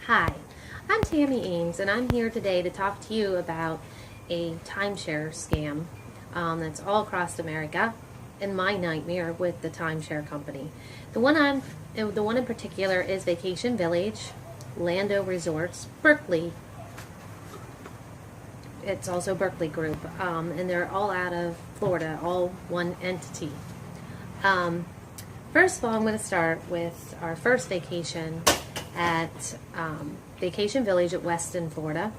Hi, I'm Tammy Ames, and I'm here today to talk to you about a timeshare scam that's all across America, and my nightmare with the timeshare company. The one in particular is Vacation Village, Lando Resorts, Berkeley. It's also Berkeley Group, and they're all out of Florida, all one entity. First of all, I'm going to start with our first vacation at Vacation Village at Weston, Florida.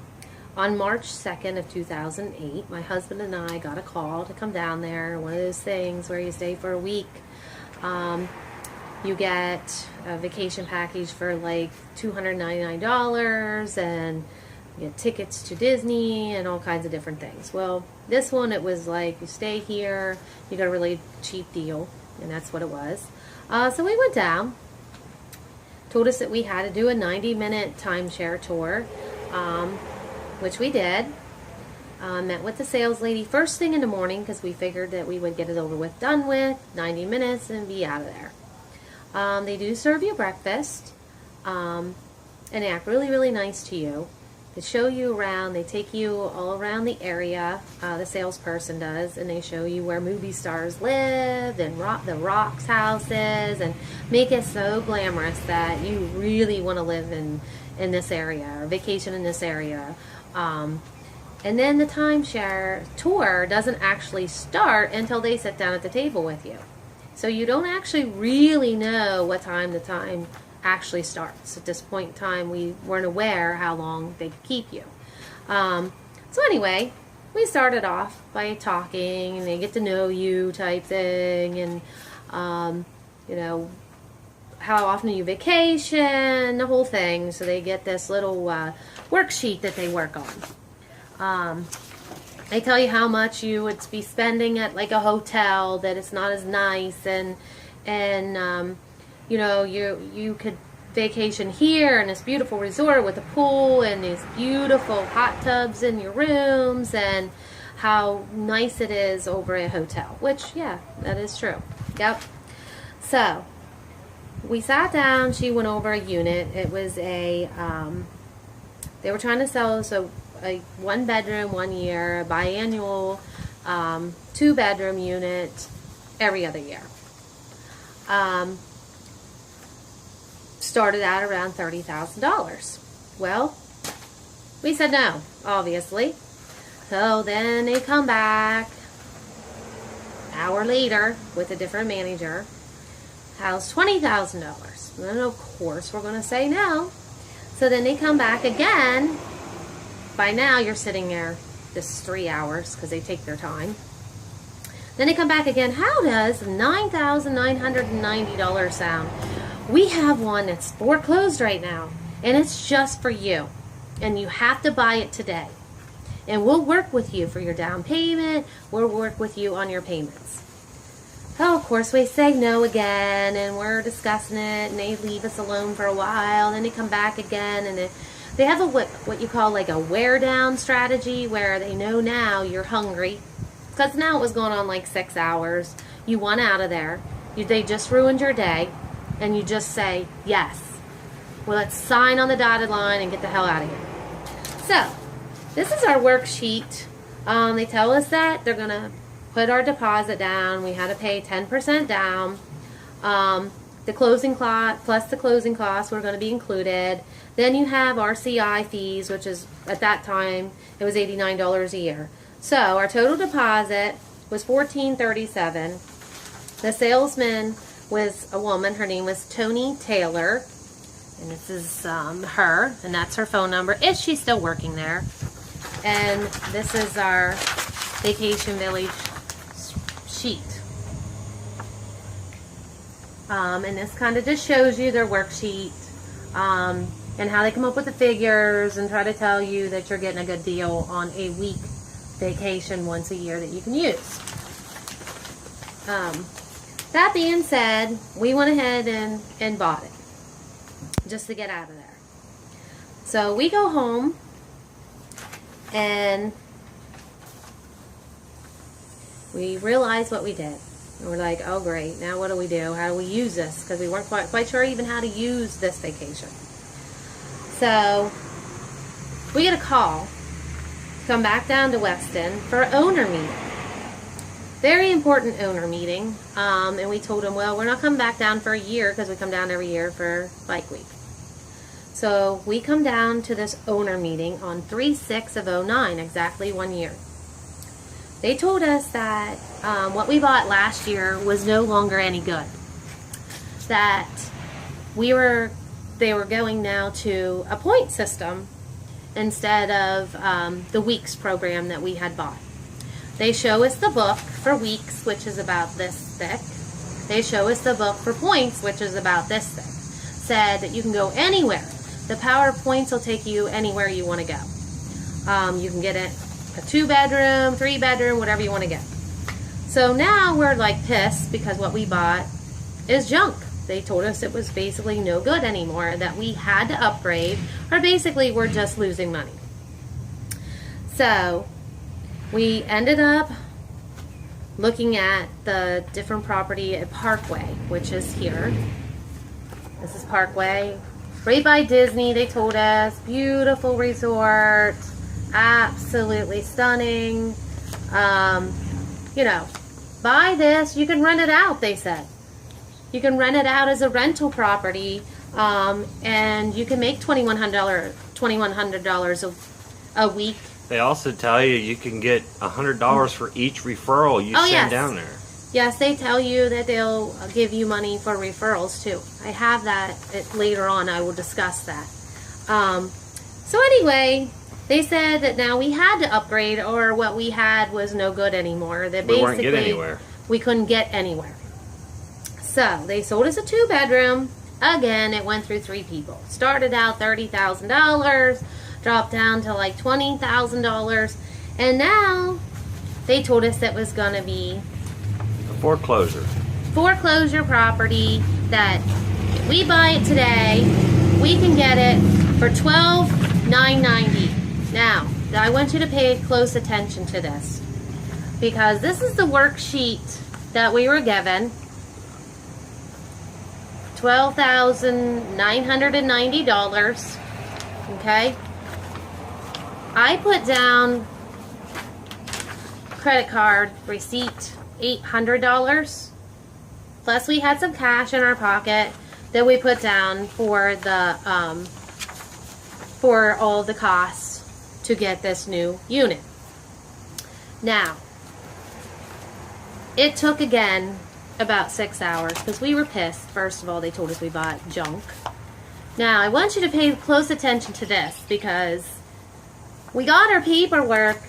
On March 2nd of 2008, my husband and I got a call to come down there. One of those things where you stay for a week. You get a vacation package for like $299 and you get tickets to Disney and all kinds of different things. Well, this one, it was like, you stay here, you got a really cheap deal, and that's what it was. So we went down, told us that we had to do a 90-minute timeshare tour, which we did. Met with the sales lady first thing in the morning because we figured that we would get it over with, done with, 90 minutes, and be out of there. They do serve you breakfast, and they act really, really nice to you. They show you around, they take you all around the area, the salesperson does, and they show you where movie stars live and the Rock's houses, and make it so glamorous that you really want to live in this area or vacation in this area. And then the timeshare tour doesn't actually start until they sit down at the table with you. So you don't actually really know what time the time actually starts. At this point in time, we weren't aware how long they could keep you. So anyway, we started off by talking, and they get to know you type thing, and you know, how often you vacation, the whole thing. So they get this little worksheet that they work on. They tell you how much you would be spending at like a hotel that it's not as nice, and you know, you could vacation here in this beautiful resort with a pool and these beautiful hot tubs in your rooms, and how nice it is over a hotel, which, yeah, that is true. Yep. So we sat down, she went over a unit. It was they were trying to sell us a 1-bedroom, 1 year, biannual, 2-bedroom unit every other year. Started out around $30,000. Well, we said no, obviously. So then they come back an hour later with a different manager. How's $20,000? And of course we're going to say no. So then they come back again. By now you're sitting there just 3 hours because they take their time. Then they come back again. How does $9,990 sound? We have one that's foreclosed right now, and it's just for you, and you have to buy it today. And we'll work with you for your down payment. We'll work with you on your payments. Oh, of course, we say no again, and we're discussing it, and they leave us alone for a while. Then they come back again, and they have what you call like a wear down strategy, where they know now you're hungry, because now it was going on like 6 hours. You want out of there. They just ruined your day. And you just say, yes. Well, let's sign on the dotted line and get the hell out of here. So, this is our worksheet. They tell us that they're going to put our deposit down. We had to pay 10% down. The closing cost, plus the closing costs, were going to be included. Then you have RCI fees, which is, at that time, it was $89 a year. So, our total deposit was $1,437. The salesman was a woman. Her name was Tony Taylor, and this is her, and that's her phone number if she's still working there. And this is our Vacation Village sheet, and this kind of just shows you their worksheet, and how they come up with the figures and try to tell you that you're getting a good deal on a week vacation once a year that you can use. That being said, we went ahead and bought it just to get out of there. So we go home, and we realize what we did. And we're like, oh great, now what do we do? How do we use this? Because we weren't quite sure even how to use this vacation. So we get a call to come back down to Weston for an owner meeting. Very important owner meeting. And we told them, well, we're not coming back down for a year because we come down every year for Bike Week. So we come down to this owner meeting on 3/6 of 09, exactly 1 year. They told us that what we bought last year was no longer any good. That they were going now to a point system instead of the weeks program that we had bought. They show us the book for weeks, which is about this thick. They show us the book for points, which is about this thick. Said that you can go anywhere. The Power Points will take you anywhere you want to go. You can get it a 2-bedroom, 3-bedroom, whatever you want to get. So now we're like pissed because what we bought is junk. They told us it was basically no good anymore, that we had to upgrade, or basically we're just losing money. So we ended up looking at the different property at Parkway, which is here. This is Parkway, right by Disney. They told us, beautiful resort, absolutely stunning. You know, buy this, you can rent it out, they said. You can rent it out as a rental property, and you can make $2,100 a week. They also tell you can get $100 for each referral you send down there. Yes, they tell you that they'll give you money for referrals too. I have that later on. I will discuss that. So anyway, they said that now we had to upgrade, or what we had was no good anymore. That we weren't getting anywhere. We couldn't get anywhere. So they sold us a 2-bedroom. Again, it went through 3 people. Started out $30,000, dropped down to like $20,000, and now they told us it was going to be a foreclosure property, that if we buy it today, we can get it for $12,990. Now, I want you to pay close attention to this, because this is the worksheet that we were given. $12,990. Okay, I put down credit card receipt $800, plus we had some cash in our pocket that we put down for the for all the costs to get this new unit. Now, it took again about 6 hours because we were pissed. First of all, they told us we bought junk. Now, I want you to pay close attention to this, because we got our paperwork.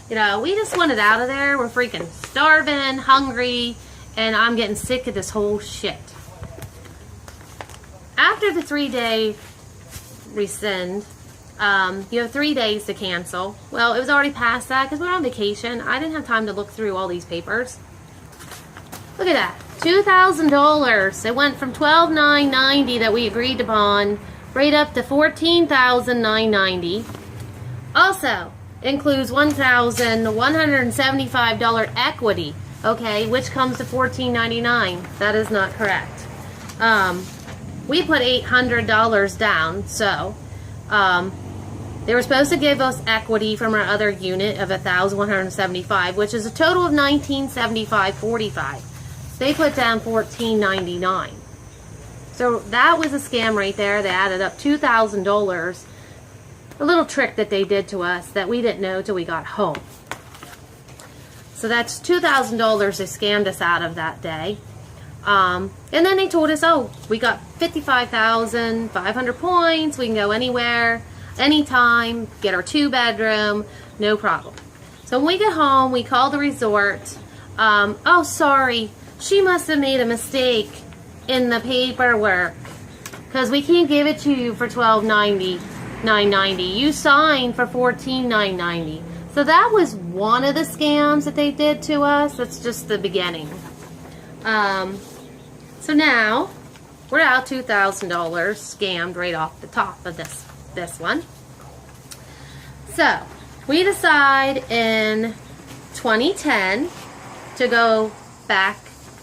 You know, we just wanted out of there. We're freaking starving, hungry, and I'm getting sick of this whole shit. After the 3-day rescind, you have 3 days to cancel. Well, it was already past that because we were on vacation. I didn't have time to look through all these papers. Look at that, $2,000. It went from $12,990 that we agreed upon right up to $14,990. Also includes $1,175 equity, okay, which comes to $14.99. That is not correct. We put $800 down, so they were supposed to give us equity from our other unit of $1,175, which is a total of $1,975.45. They put down $14.99. So that was a scam right there. They added up $2,000. A little trick that they did to us that we didn't know till we got home. So that's $2,000 they scammed us out of that day. And then they told us, oh, we got 55,500 points. We can go anywhere, anytime, get our 2-bedroom, no problem. So when we get home, we call the resort. Oh, sorry, she must have made a mistake in the paperwork, because we can't give it to you for $12.990. You signed for $14.990. So that was one of the scams that they did to us. That's just the beginning. So now we're out $2,000 scammed right off the top of this one. So we decide in 2010 to go back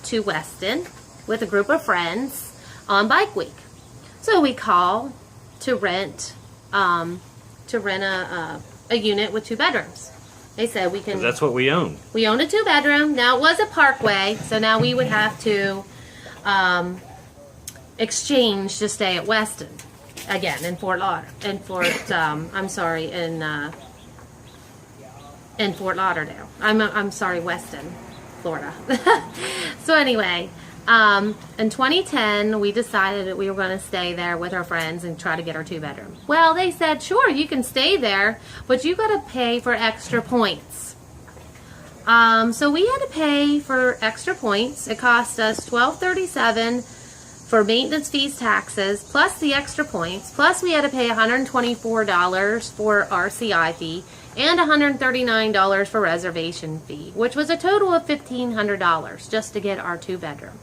to Weston with a group of friends on Bike Week. So we call to rent a unit with 2 bedrooms. They said we can. 'Cause that's what we own. We owned a 2-bedroom. Now it was a Parkway, so now we would have to exchange to stay at Weston again in Fort Lauderdale. In Fort Lauderdale. I'm sorry, Weston, Florida. So anyway, in 2010, we decided that we were going to stay there with our friends and try to get our 2-bedroom. Well, they said, sure, you can stay there, but you got to pay for extra points. So we had to pay for extra points. It cost us $12.37 for maintenance fees, taxes, plus the extra points. Plus we had to pay $124 for RCI fee and $139 for reservation fee, which was a total of $1,500 just to get our 2-bedroom.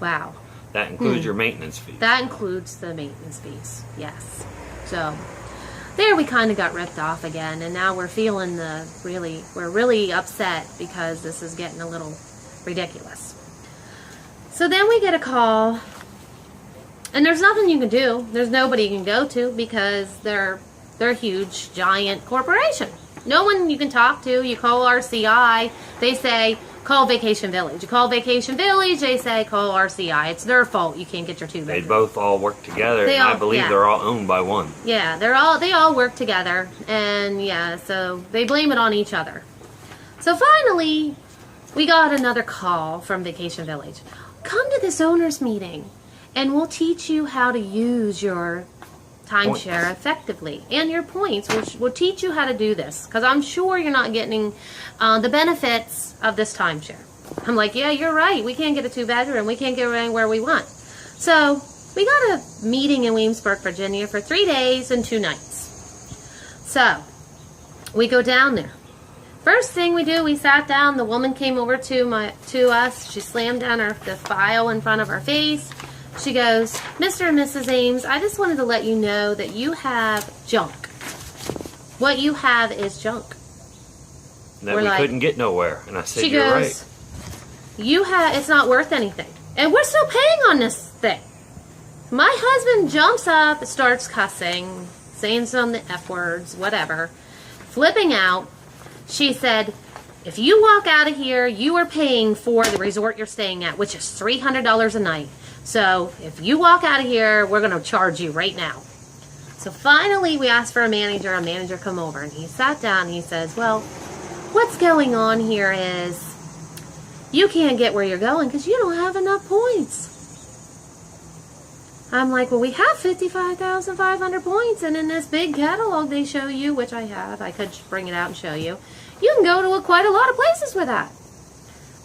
Wow. That includes your maintenance fees. That includes the maintenance fees, yes. So there we kind of got ripped off again, and now we're feeling we're really upset because this is getting a little ridiculous. So then we get a call, and there's nothing you can do. There's nobody you can go to because they're a huge, giant corporation. No one you can talk to. You call RCI, they say, call Vacation Village. You call Vacation Village, they say, call RCI. It's their fault you can't get your 2-bedroom. They both all work together, and I believe they're all owned by one. Yeah, they all work together, and yeah, so they blame it on each other. So finally, we got another call from Vacation Village. Come to this owners meeting, and we'll teach you how to use your timeshare effectively and your points. We'll teach you how to do this because I'm sure you're not getting the benefits of this timeshare. I'm like, yeah, you're right. We can't get a 2-bedroom. We can't get anywhere we want. So we got a meeting in Williamsburg, Virginia for 3 days and 2 nights. So we go down there. First thing we do, we sat down. The woman came over to us. She slammed down the file in front of our face. She goes, Mr. and Mrs. Ames, I just wanted to let you know that you have junk. What you have is junk. That we couldn't get nowhere. And I said, you're right. It's not worth anything. And we're still paying on this thing. My husband jumps up, starts cussing, saying some F words, whatever, flipping out. She said, if you walk out of here, you are paying for the resort you're staying at, which is $300 a night. So if you walk out of here, we're going to charge you right now. So finally, we asked for a manager. A manager come over, and he sat down, and he says, well, what's going on here is you can't get where you're going because you don't have enough points. I'm like, well, we have 55,500 points, and in this big catalog they show you, which I have, I could bring it out and show you, you can go to quite a lot of places with that.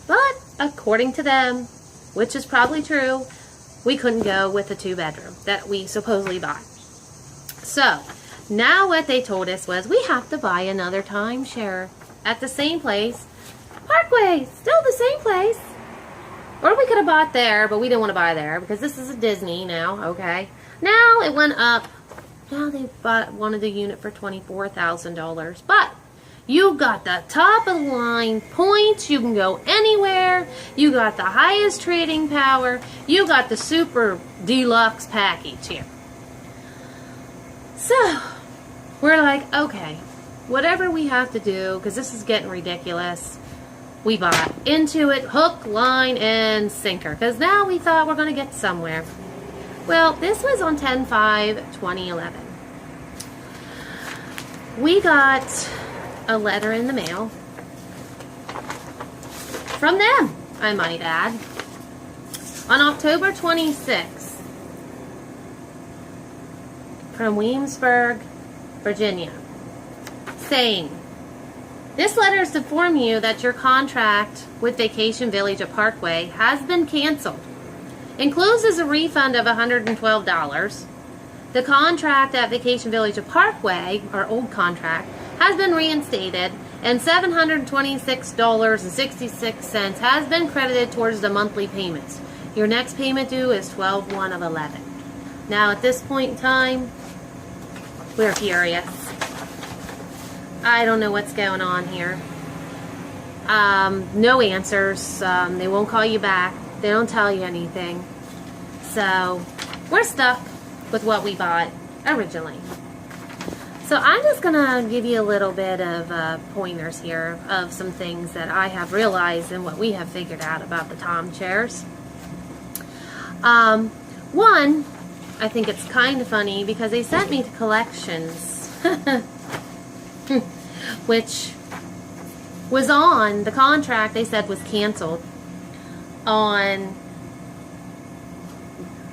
But according to them, which is probably true, we couldn't go with the 2-bedroom that we supposedly bought. So now what they told us was we have to buy another timeshare at the same place. Parkway, still the same place. Or we could have bought there, but we didn't want to buy there because this is a Disney now, okay? Now it went up. Now they wanted the unit for $24,000. But you got the top of the line points. You can go anywhere. You got the highest trading power. You got the super deluxe package here. So we're like, okay, whatever we have to do, because this is getting ridiculous. We bought into it, hook, line, and sinker, because now we thought we're going to get somewhere. Well, this was on 10/5/2011. We got a letter in the mail from them, I might add, on October 26th from Williamsburg, Virginia, saying, this letter is to inform you that your contract with Vacation Village at Parkway has been canceled. Enclosed a refund of $112. The contract at Vacation Village at Parkway, our old contract, has been reinstated, and $726.66 has been credited towards the monthly payments. Your next payment due is 12/1/11. Now, at this point in time, we're furious. I don't know what's going on here. No answers. They won't call you back. They don't tell you anything. So we're stuck with what we bought originally. So I'm just going to give you a little bit of pointers here of some things that I have realized and what we have figured out about the timeshares. One, I think it's kind of funny because they sent me to collections, which was on the contract they said was canceled on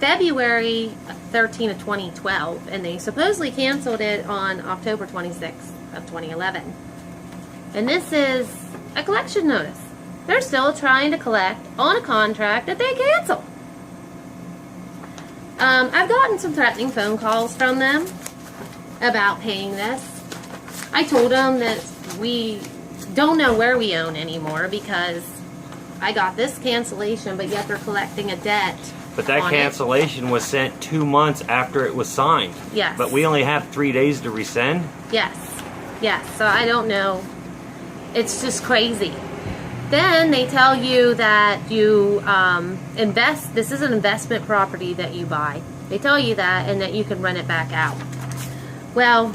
February 13 of 2012, and they supposedly canceled it on October 26th of 2011. And this is a collection notice. They're still trying to collect on a contract that they canceled. I've gotten some threatening phone calls from them about paying this. I told them that we don't know where we own anymore because I got this cancellation, but yet they're collecting a debt. But that cancellation was sent 2 months after it was signed. Yes. But we only have 3 days to rescind? Yes. Yes. So I don't know. It's just crazy. Then they tell you that you invest. This is an investment property that you buy. They tell you that, and that you can rent it back out. Well,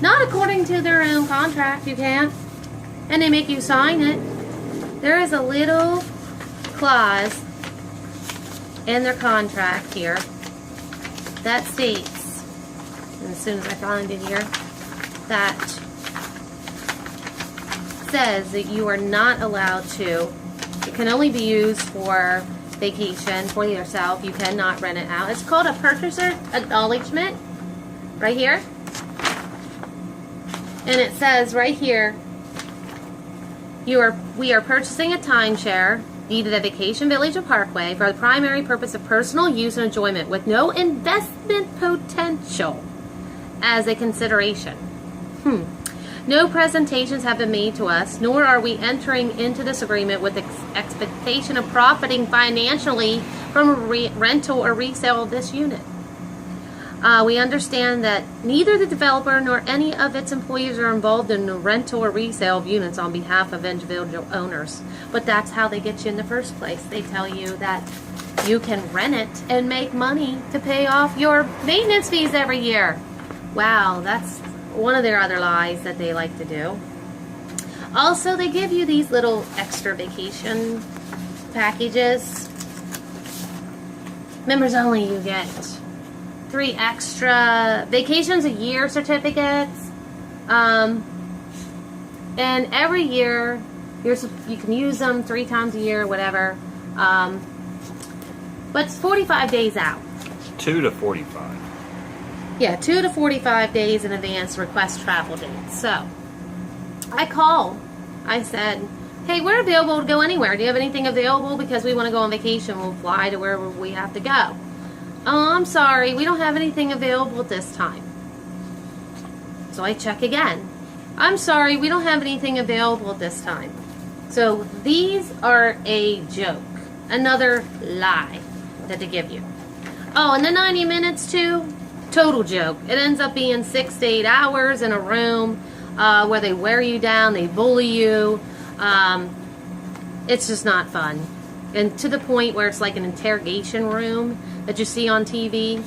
not according to their own contract. You can't. And they make you sign it. There is a little clause in their contract here that states, and as soon as I find it here, that says that you are not allowed to, it can only be used for vacation for yourself. You cannot rent it out. It's called a purchaser acknowledgement right here, and it says right here, we are purchasing a timeshare deeded at Vacation Village or Parkway for the primary purpose of personal use and enjoyment with no investment potential as a consideration. No presentations have been made to us, nor are we entering into this agreement with the expectation of profiting financially from rental or resale of this unit. We understand that neither the developer nor any of its employees are involved in the rental or resale of units on behalf of individual owners. But that's how they get you in the first place. They tell you that you can rent it and make money to pay off your maintenance fees every year. Wow, that's one of their other lies that they like to do. Also, they give you these little extra vacation packages. Members only, you get 3 extra vacations a year certificates, and every year you can use them 3 times a year, whatever. But it's 45 days out. 2 to 45. Yeah, 2 to 45 days in advance request travel dates. So I called. I said, hey, we're available to go anywhere. Do you have anything available? Because we want to go on vacation. We'll fly to wherever we have to go. Oh, I'm sorry. We don't have anything available at this time. So I check again. I'm sorry. We don't have anything available at this time. So these are a joke. Another lie that they give you. Oh, and the 90 minutes too? Total joke. It ends up being 6 to 8 hours in a room where they wear you down, they bully you. It's just not fun. And to the point where it's like an interrogation room that you see on TV.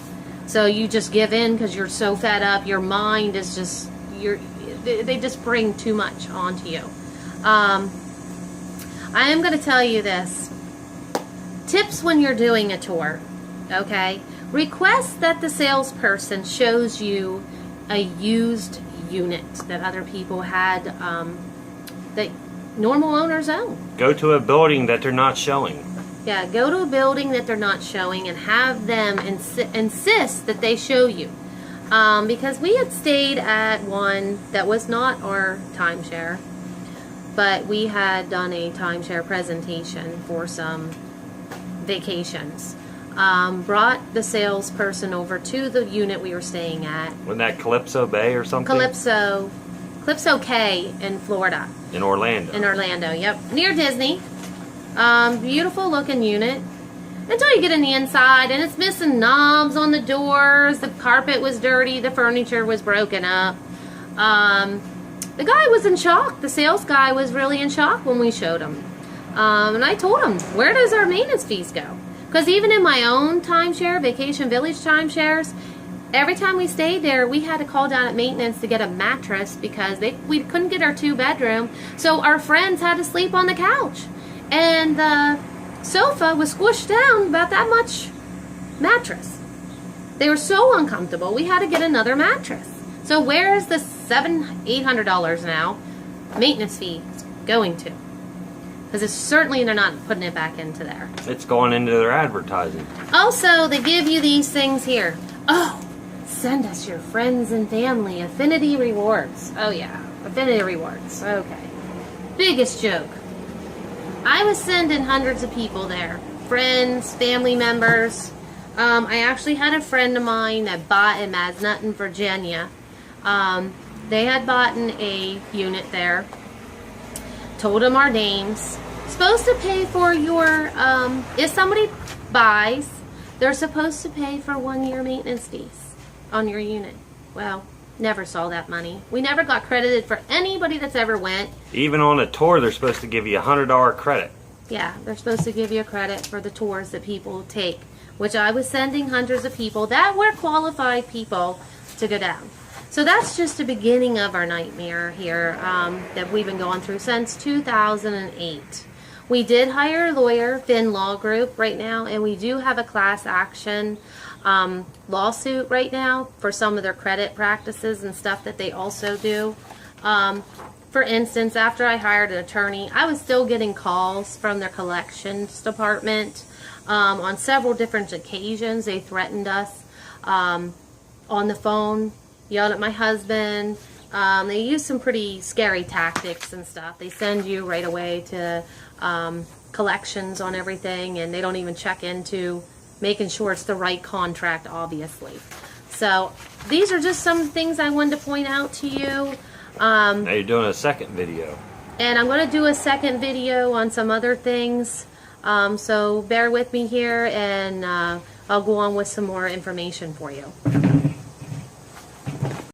So you just give in because you're so fed up. Your mind is just, they just bring too much onto you. I am going to tell you this. Tips when you're doing a tour, okay? Request that the salesperson shows you a used unit that other people had, that normal owners own. Go to a building that they're not showing. Yeah, go to a building that they're not showing and have them insist that they show you. Because we had stayed at one that was not our timeshare, but we had done a timeshare presentation for some vacations. Brought the salesperson over to the unit we were staying at. Wasn't that Calypso Bay or something? Calypso Cay in Florida. In Orlando. In Orlando, yep. Near Disney. Beautiful looking unit. Until you get in the inside and it's missing knobs on the doors. The carpet was dirty. The furniture was broken up. The guy was in shock. The sales guy was really in shock when we showed him. And I told him, where does our maintenance fees go? Because even in my own timeshare, Vacation Village timeshares, every time we stayed there, we had to call down at maintenance to get a mattress because we couldn't get our 2-bedroom. So our friends had to sleep on the couch. And the sofa was squished down about that much mattress. They were so uncomfortable, we had to get another mattress. So where is the $800 now maintenance fee going to? Because it's certainly they're not putting it back into there. It's going into their advertising. Also, they give you these things here. Oh, send us your friends and family. Affinity rewards. Oh yeah, affinity rewards. Okay. Biggest joke. I was sending hundreds of people there. Friends, family members. I actually had a friend of mine that bought in Masnutton, Virginia. They had bought a unit there. Told them our names. Supposed to pay for your, if somebody buys, they're supposed to pay for 1-year maintenance fees on your unit. Well, never saw that money. We never got credited for anybody that's ever went. Even on a tour, they're supposed to give you $100 credit. Yeah, they're supposed to give you a credit for the tours that people take, which I was sending hundreds of people that were qualified people to go down. So that's just the beginning of our nightmare here that we've been going through since 2008. We did hire a lawyer, Finn Law Group, right now, and we do have a class action lawsuit right now for some of their credit practices and stuff that they also do. For instance, after I hired an attorney, I was still getting calls from their collections department. On several different occasions, they threatened us on the phone, yelled at my husband. They use some pretty scary tactics and stuff. They send you right away to collections on everything, and they don't even check into making sure it's the right contract, obviously. So these are just some things I wanted to point out to you. Now you're doing a second video. And I'm going to do a second video on some other things. So bear with me here, and I'll go on with some more information for you.